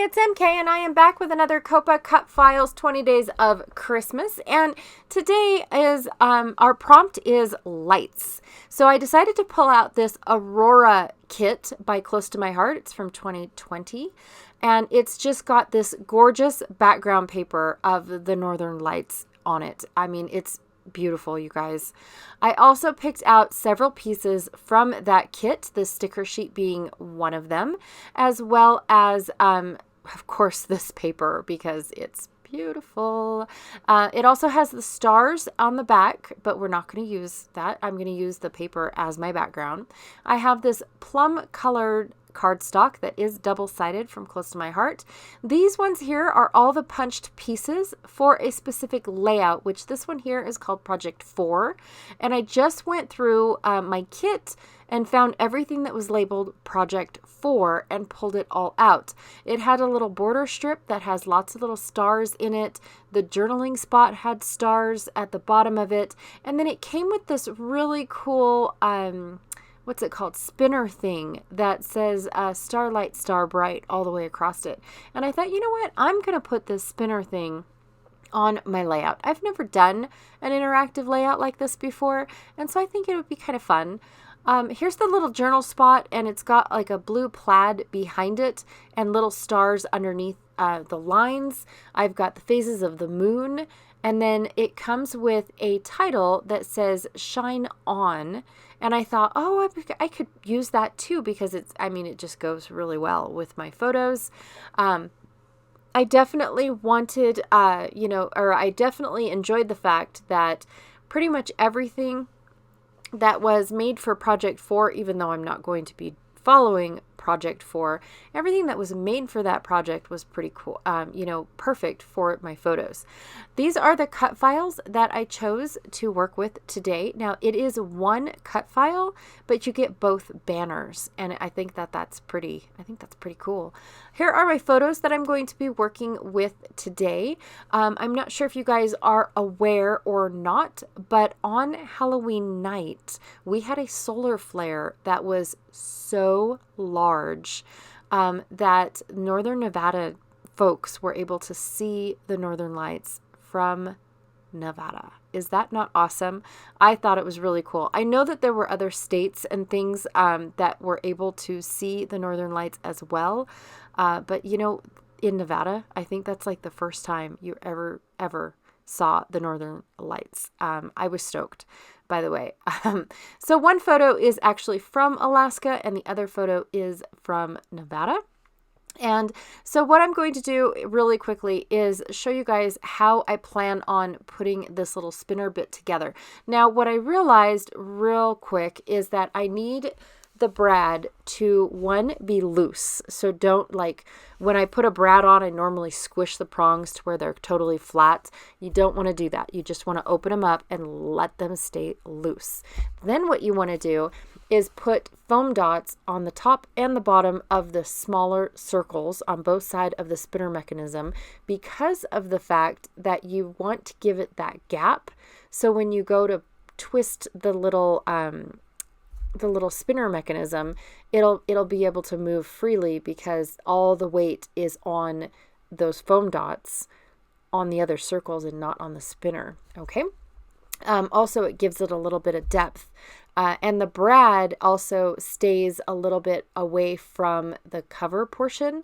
it's MK, and I am back with another COPA Cut Files 20 Days of Christmas, and today is, our prompt is lights. So I decided to pull out this Aurora kit by Close to My Heart. It's from 2020, and it's just got this gorgeous background paper of the Northern Lights on it. I mean, it's beautiful, you guys. I also picked out several pieces from that kit, the sticker sheet being one of them, as well as, of course, this paper because it's beautiful. It also has the stars on the back, but we're not going to use that. I'm going to use the paper as my background. I have this plum colored cardstock that is double-sided from Close to My Heart. These ones here are all the punched pieces for a specific layout, which this one here is called Project 4. And I just went through my kit and found everything that was labeled Project 4 and pulled it all out. It had a little border strip that has lots of little stars in it. The journaling spot had stars at the bottom of it. And then it came with this really cool what's it called? Spinner thing that says Starlight, Star Bright all the way across it. And I thought, you know what? I'm going to put this spinner thing on my layout. I've never done an interactive layout like this before, and so I think it would be kind of fun. Here's the little journal spot, and it's got like a blue plaid behind it and little stars underneath the lines. I've got the phases of the moon, and then it comes with a title that says Shine On. And I thought, oh, I could use that too because it just goes really well with my photos. I definitely wanted, I definitely enjoyed the fact that pretty much everything that was made for Project 4, even though I'm not going to be following Project 4, everything that was made for that project was pretty cool, perfect for my photos. These are the cut files that I chose to work with today. Now, it is one cut file, but you get both banners, and I think that's pretty cool. Here are my photos that I'm going to be working with today. I'm not sure if you guys are aware or not, but on Halloween night, we had a solar flare that was so large that Northern Nevada folks were able to see the Northern Lights from Nevada. Is that not awesome? I thought it was really cool. I know that there were other states and things that were able to see the Northern Lights as well. But in Nevada, I think that's like the first time you ever saw the Northern Lights. I was stoked, by the way. So one photo is actually from Alaska and the other photo is from Nevada. And so what I'm going to do really quickly is show you guys how I plan on putting this little spinner bit together. Now, what I realized real quick is that I need the brad to, one, be loose. So don't, when I put a brad on, I normally squish the prongs to where they're totally flat. You don't want to do that. You just want to open them up and let them stay loose. Then what you want to do is put foam dots on the top and the bottom of the smaller circles on both sides of the spinner mechanism because of the fact that you want to give it that gap. So when you go to twist the little spinner mechanism, it'll be able to move freely because all the weight is on those foam dots on the other circles and not on the spinner. Okay. Also, it gives it a little bit of depth. And the brad also stays a little bit away from the cover portion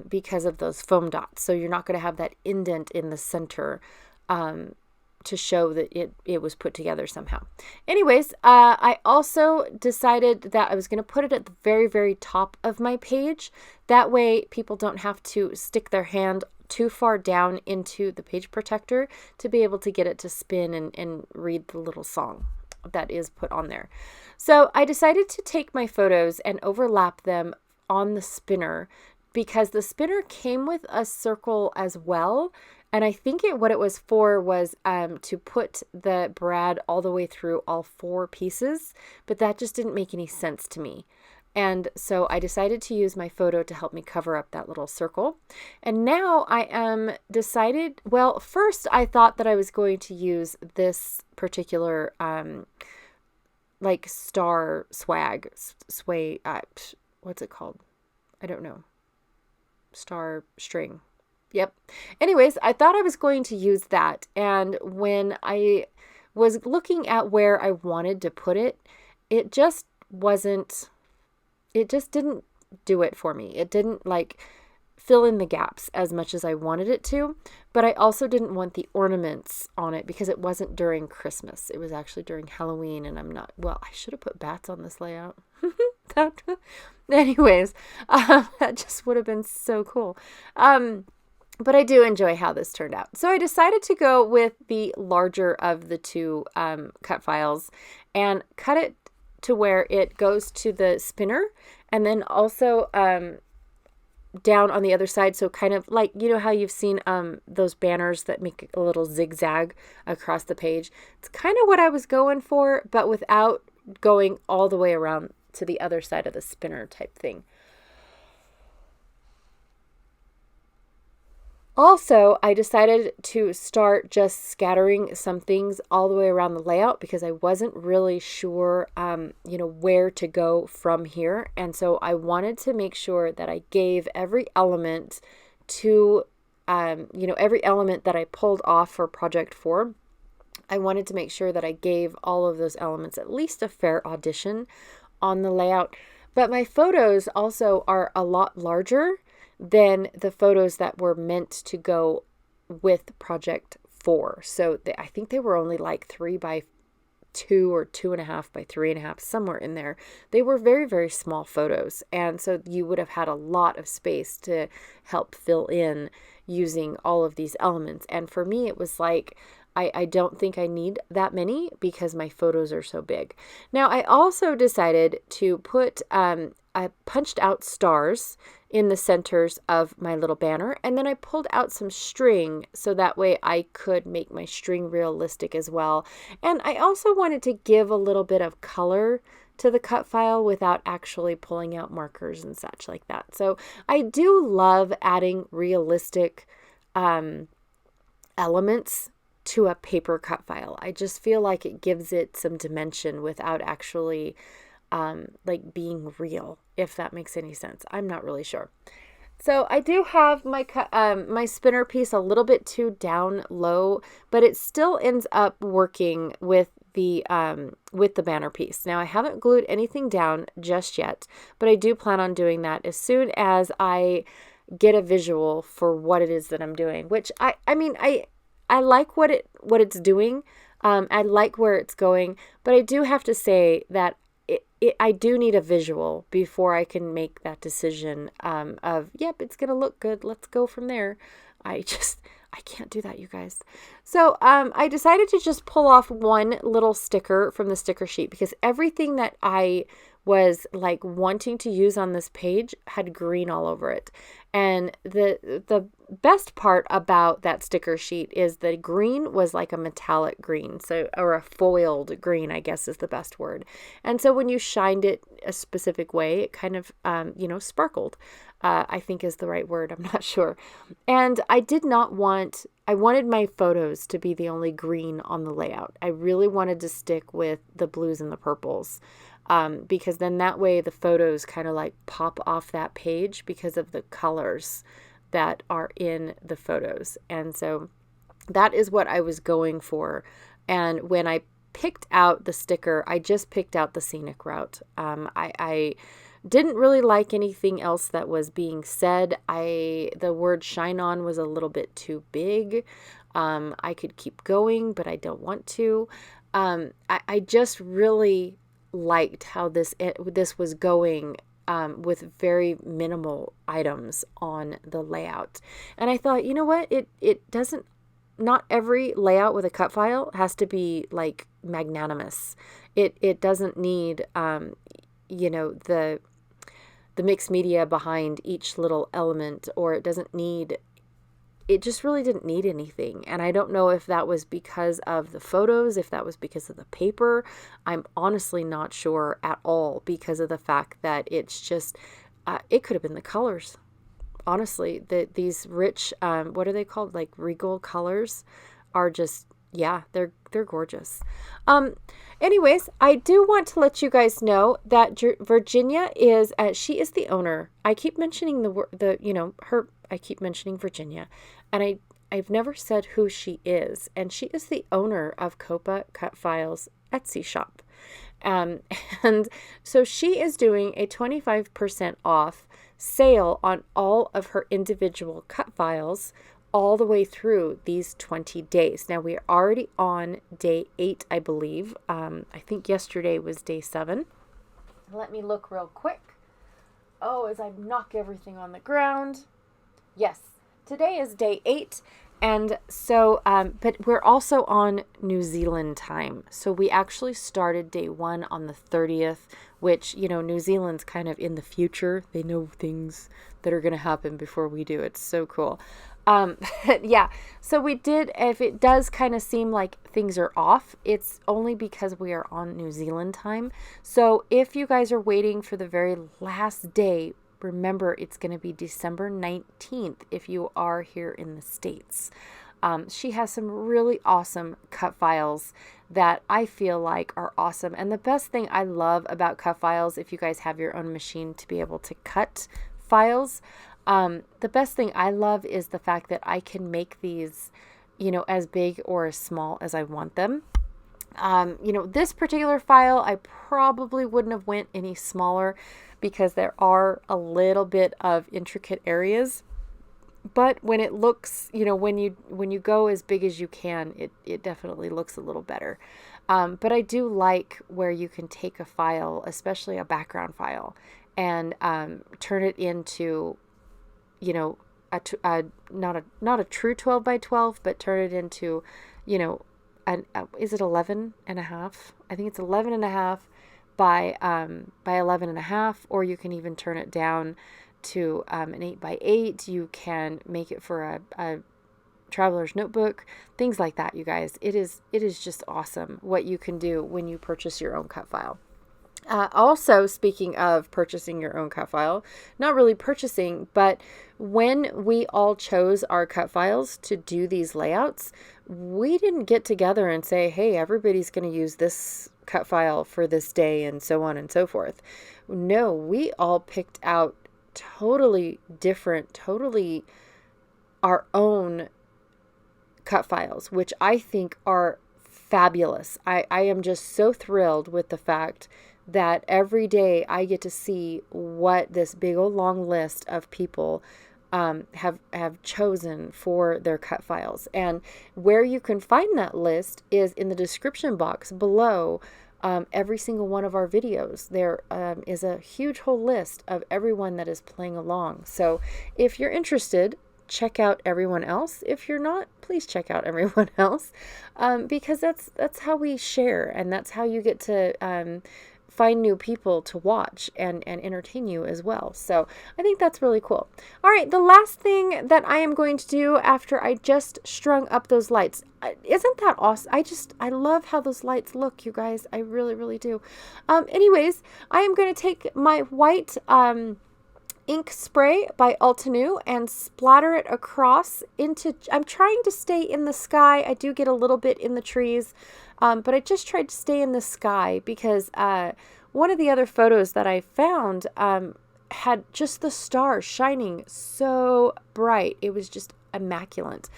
because of those foam dots. So you're not going to have that indent in the center to show that it was put together somehow. Anyways, I also decided that I was going to put it at the very, very top of my page. That way people don't have to stick their hand too far down into the page protector to be able to get it to spin and read the little song that is put on there. So I decided to take my photos and overlap them on the spinner because the spinner came with a circle as well. And I think what it was for was to put the brad all the way through all 4 pieces, but that just didn't make any sense to me. And so I decided to use my photo to help me cover up that little circle. And now I am decided, well, first I thought that I was going to use this particular star swag, what's it called? I don't know. star string. Yep. Anyways, I thought I was going to use that. And when I was looking at where I wanted to put it, it just didn't do it for me. It didn't like fill in the gaps as much as I wanted it to, but I also didn't want the ornaments on it because it wasn't during Christmas. It was actually during Halloween, and I should have put bats on this layout. Anyways, that just would have been so cool. But I do enjoy how this turned out. So I decided to go with the larger of the two cut files and cut it to where it goes to the spinner, and then also down on the other side. So kind of like, you know how you've seen those banners that make a little zigzag across the page. It's kind of what I was going for, but without going all the way around to the other side of the spinner type thing. Also, I decided to start just scattering some things all the way around the layout because I wasn't really sure, where to go from here. And so I wanted to make sure that I gave every element to, every element that I pulled off for Project 4. I wanted to make sure that I gave all of those elements at least a fair audition on the layout. But my photos also are a lot larger than the photos that were meant to go with Project 4. So I think they were only like 3x2 or 2.5x3.5, somewhere in there. They were very, very small photos. And so you would have had a lot of space to help fill in using all of these elements. And for me, it was like, I don't think I need that many because my photos are so big. Now, I also decided to put, I punched out stars in the centers of my little banner, and then I pulled out some string so that way I could make my string realistic as well. And I also wanted to give a little bit of color to the cut file without actually pulling out markers and such like that. So I do love adding realistic elements to a paper cut file. I just feel like it gives it some dimension without actually being real, if that makes any sense. I'm not really sure. So I do have my my spinner piece a little bit too down low, but it still ends up working with the banner piece. Now I haven't glued anything down just yet, but I do plan on doing that as soon as I get a visual for what it is that I'm doing, which I like what it's doing. I like where it's going, but I do have to say that I do need a visual before I can make that decision of, yep, it's going to look good. Let's go from there. I can't do that, you guys. So I decided to just pull off one little sticker from the sticker sheet because everything that I was like wanting to use on this page had green all over it. And the best part about that sticker sheet is the green was like a metallic green, or a foiled green, I guess is the best word. And so when you shined it a specific way, it kind of, sparkled, I think is the right word. I'm not sure. And I wanted my photos to be the only green on the layout. I really wanted to stick with the blues and the purples. Because then that way the photos kind of like pop off that page because of the colors that are in the photos. And so that is what I was going for. And when I picked out the sticker, I just picked out the scenic route. I didn't really like anything else that was being said. The word shine on was a little bit too big. I could keep going, but I don't want to. I just really liked how this was going with very minimal items on the layout. And I thought, you know what? It doesn't, not every layout with a cut file has to be like magnanimous. It doesn't need, the mixed media behind each little element, or it just really didn't need anything. And I don't know if that was because of the photos, if that was because of the paper. I'm honestly not sure at all, because of the fact that it's just, it could have been the colors. Honestly, these rich, what are they called? Like regal colors are just, yeah, they're they're gorgeous. Anyways, I do want to let you guys know that Virginia is, she is the owner. I keep mentioning I keep mentioning Virginia, and I've never said who she is, and she is the owner of COAPA Cut Files Etsy shop. And so she is doing a 25% off sale on all of her individual cut files all the way through these 20 days. Now, we are already on day 8, I believe. I think yesterday was day 7. Let me look real quick. Oh, as I knock everything on the ground. Yes, today is day 8. And so, but we're also on New Zealand time. So we actually started day 1 on the 30th, which, New Zealand's kind of in the future. They know things that are going to happen before we do. It's so cool. Yeah, so we did, if it does kind of seem like things are off, it's only because we are on New Zealand time. So if you guys are waiting for the very last day, remember it's going to be December 19th if you are here in the States. She has some really awesome cut files that I feel like are awesome. And the best thing I love about cut files, if you guys have your own machine to be able to cut files, the best thing I love is the fact that I can make these, as big or as small as I want them. This particular file, I probably wouldn't have went any smaller because there are a little bit of intricate areas. But when it looks, when you go as big as you can, it definitely looks a little better. But I do like where you can take a file, especially a background file, and turn it into, not a true 12 by 12, but turn it into, is it 11 and a half? I think it's 11 and a half by 11 and a half, or you can even turn it down to an 8 by 8. You can make it for a traveler's notebook, things like that, you guys. It is just awesome what you can do when you purchase your own cut file. Also, speaking of purchasing your own cut file, not really purchasing, but when we all chose our cut files to do these layouts, we didn't get together and say, hey, everybody's going to use this cut file for this day and so on and so forth. No, we all picked out totally different, totally our own cut files, which I think are fabulous. I am just so thrilled with the fact that every day I get to see what this big old long list of people have chosen for their cut files. And where you can find that list is in the description box below every single one of our videos. There is a huge whole list of everyone that is playing along. So if you're interested, check out everyone else. If you're not, please check out everyone else, because that's how we share, and that's how you get to find new people to watch and entertain you as well. So I think that's really cool. All right, the last thing that I am going to do after I just strung up those lights, isn't that awesome? I love how those lights look, you guys. I really, really do. Anyways, I am going to take my white ink spray by Altenew and splatter it across into, I'm trying to stay in the sky. I do get a little bit in the trees, but I just tried to stay in the sky because one of the other photos that I found had just the stars shining so bright. It was just immaculate.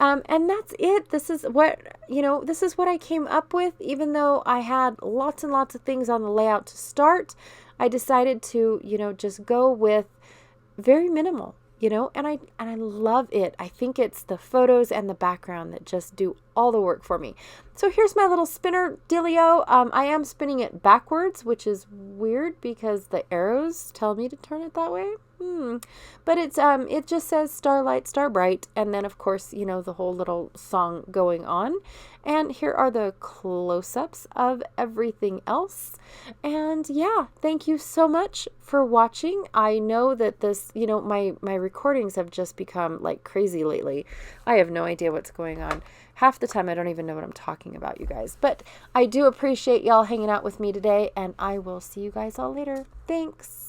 And that's it. This is what I came up with. Even though I had lots and lots of things on the layout to start, I decided to, just go with very minimal, and I love it. I think it's the photos and the background that just do all the work for me. So here's my little spinner dealio. I am spinning it backwards, which is weird because the arrows tell me to turn it that way. But it's it just says Starlight, Star Bright, and then of course, the whole little song going on. And here are the close-ups of everything else. And yeah, thank you so much for watching. I know that this, my recordings have just become like crazy lately. I have no idea what's going on. Half the time I don't even know what I'm talking about, you guys. But I do appreciate y'all hanging out with me today, and I will see you guys all later. Thanks.